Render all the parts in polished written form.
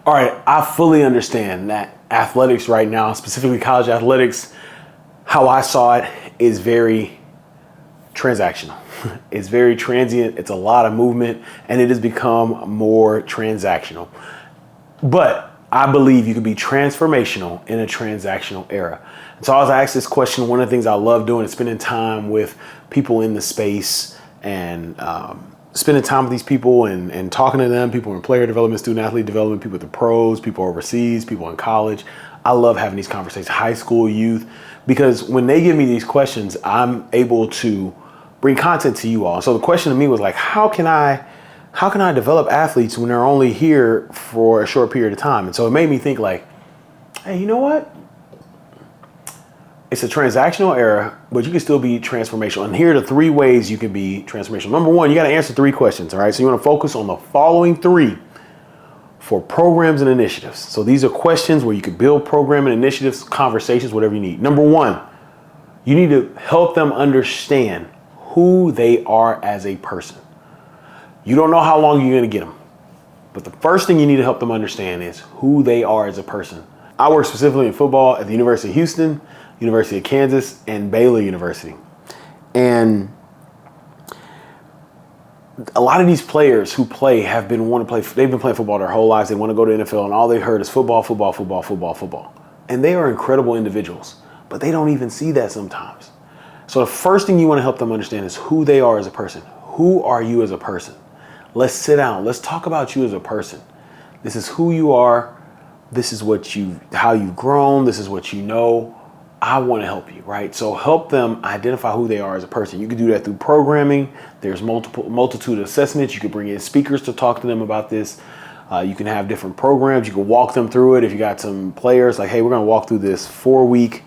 All right, I fully understand that athletics right now, specifically college athletics, how I saw it is very transactional. It's very transient. It's a lot of movement, and it has become more transactional. But I believe you can be transformational in a transactional era. And so I was asked this question. One of the things I love doing is spending time with people in the space and spending time with these people and talking to them, people in player development, student athlete development, people at the pros, people overseas, people in college. I love having these conversations, high school youth, because when they give me these questions, I'm able to bring content to you all. So the question to me was like, how can I develop athletes when they're only here for a short period of time? And so it made me think like, hey, you know what? It's a transactional era, but you can still be transformational. And here are the 3 ways you can be transformational. Number 1, you got to answer 3 questions. All right. So you want to focus on the following 3 for programs and initiatives. So these are questions where you could build program and initiatives, conversations, whatever you need. Number 1, you need to help them understand who they are as a person. You don't know how long you're going to get them, but the first thing you need to help them understand is who they are as a person. I work specifically in football at the University of Houston, University of Kansas, and Baylor University. And a lot of these players who play they've been playing football their whole lives. They want to go to the NFL, and all they heard is football, football, football, football, football. And they are incredible individuals, but they don't even see that sometimes. So the first thing you want to help them understand is who they are as a person. Who are you as a person? Let's sit down. Let's talk about you as a person. This is who you are. This is how you've grown. This is what you know. I want to help you, right? So help them identify who they are as a person. You can do that through programming. There's multitude of assessments. You can bring in speakers to talk to them about this. You can have different programs. You can walk them through it. If you got some players like, hey, we're going to walk through this 4-week,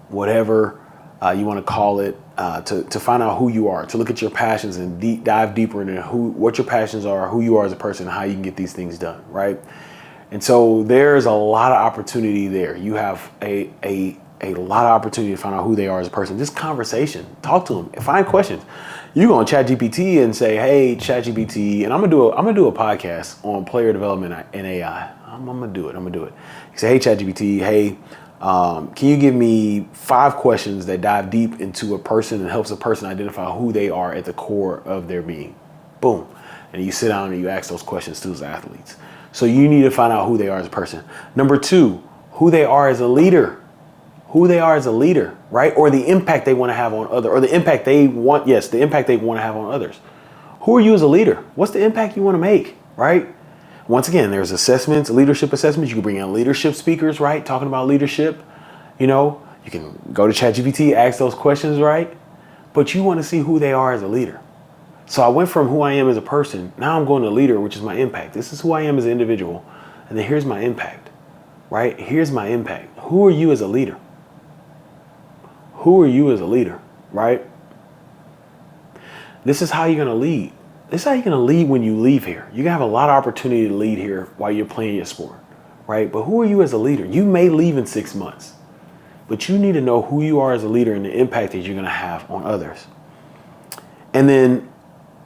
whatever you want to call it, to find out who you are, to look at your passions and dive deeper into what your passions are, who you are as a person, and how you can get these things done, right? And so there's a lot of opportunity there. You have a lot of opportunity to find out who they are as a person. Just conversation. Talk to them. Find questions. You go on ChatGPT and say, "Hey, ChatGPT," and I'm gonna do a podcast on player development and AI. I'm gonna do it. You say, "Hey, ChatGPT, hey, can you give me 5 questions that dive deep into a person and helps a person identify who they are at the core of their being?" Boom. And you sit down and you ask those questions to those athletes. So you need to find out who they are as a person. Number 2, who they are as a leader. Who they are as a leader, right? Or the impact they want to have on others, or the impact they want to have on others. Who are you as a leader? What's the impact you want to make, right? Once again, there's assessments, leadership assessments. You can bring in leadership speakers, right? Talking about leadership. You can go to ChatGPT, ask those questions, right? But you want to see who they are as a leader. So I went from who I am as a person. Now I'm going to leader, which is my impact. This is who I am as an individual. And then here's my impact, right? Here's my impact. Who are you as a leader? Who are you as a leader, right? This is how you're going to lead. This is how you're going to lead when you leave here. You're going to have a lot of opportunity to lead here while you're playing your sport, right? But who are you as a leader? You may leave in 6 months, but you need to know who you are as a leader and the impact that you're going to have on others. And then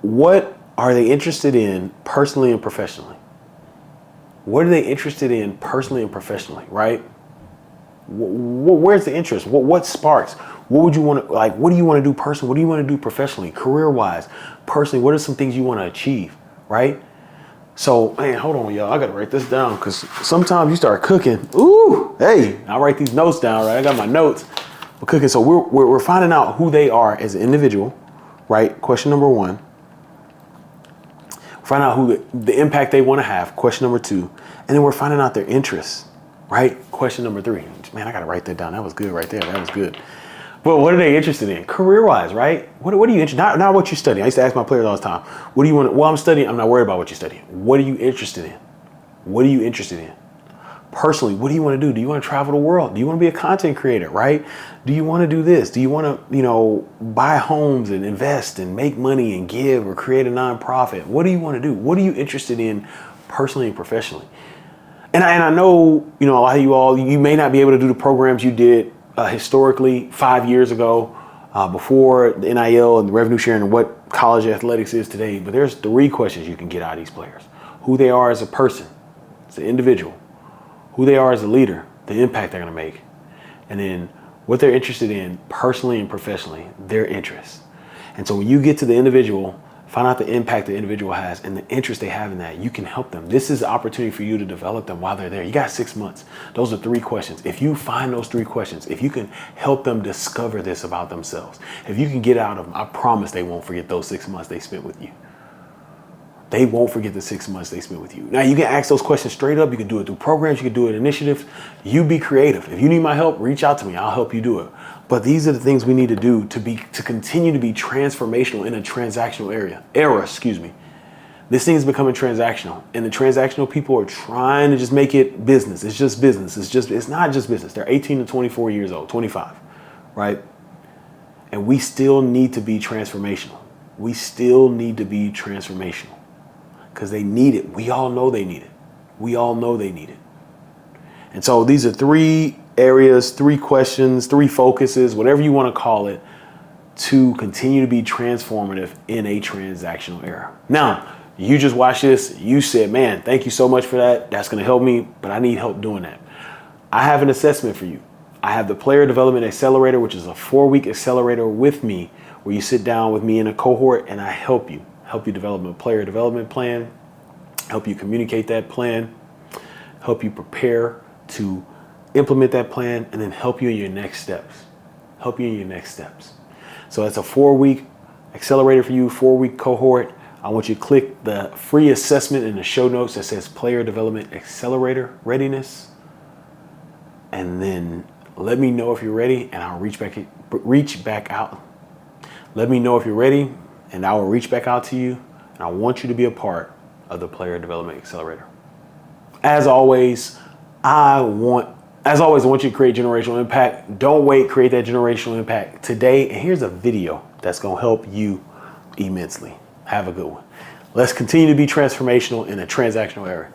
what are they interested in personally and professionally? What are they interested in personally and professionally, right? Where's the interest? What sparks? What would you want to, like, what do you want to do personally? What do you want to do professionally, career-wise? Personally, what are some things you want to achieve, right? So, man, hold on, y'all. I got to write this down because sometimes you start cooking. Ooh, hey, I write these notes down, right? I got my notes. We're cooking. So we're finding out who they are as an individual, right? Question number 1. Find out who the impact they want to have. Question number 2. And then we're finding out their interests. Right? Question number 3. Man, I got to write that down. That was good right there. That was good. Well, what are they interested in? Career-wise, right? What are you interested in? Not what you study. I used to ask my players all the time, what do you want? Well, I'm studying. I'm not worried about what you're studying. What are you interested in? What are you interested in? Personally, what do you want to do? Do you want to travel the world? Do you want to be a content creator, right? Do you want to do this? Do you want to, buy homes and invest and make money and give or create a nonprofit? What do you want to do? What are you interested in personally and professionally? And I know, a lot of you all, you may not be able to do the programs you did historically 5 years ago, before the NIL and the revenue sharing and what college athletics is today. But there's 3 questions you can get out of these players. Who they are as a person, It's the individual, who they are as a leader, the impact they're going to make, and then what they're interested in personally and professionally, their interests. And so when you get to the individual, find out the impact the individual has and the interest they have in that, you can help them. This is an opportunity for you to develop them while they're there. You got 6 months. Those are 3 questions. If you find those 3 questions, if you can help them discover this about themselves, if you can get out of them, I promise they won't forget those 6 months they spent with you. They won't forget the 6 months they spent with you. Now, you can ask those questions straight up. You can do it through programs. You can do it in initiatives. You be creative. If you need my help, reach out to me. I'll help you do it. But these are the things we need to do to continue to be transformational in a transactional era. This thing is becoming transactional, and the transactional people are trying to just make it business. It's just business. It's not just business. They're 18 to 24 years old, 25, right? And we still need to be transformational. We still need to be transformational. Because they need it. We all know they need it. We all know they need it. And so these are 3 areas, 3 questions, 3 focuses, whatever you want to call it, to continue to be transformative in a transactional era. Now, you just watched this. You said, man, thank you so much for that. That's going to help me, but I need help doing that. I have an assessment for you. I have the Player Development Accelerator, which is a 4-week accelerator with me, where you sit down with me in a cohort and I help you develop a player development plan, help you communicate that plan, help you prepare to implement that plan, and then help you in your next steps. So that's a 4-week accelerator for you, 4-week cohort. I want you to click the free assessment in the show notes that says Player Development Accelerator Readiness. And then let me know if you're ready, and I'll reach back out. Let me know if you're ready, and I will reach back out to you, and I want you to be a part of the Player Development Accelerator. As always, I want you to create generational impact. Don't wait, create that generational impact today. And here's a video that's going to help you immensely. Have a good one. Let's continue to be transformational in a transactional era.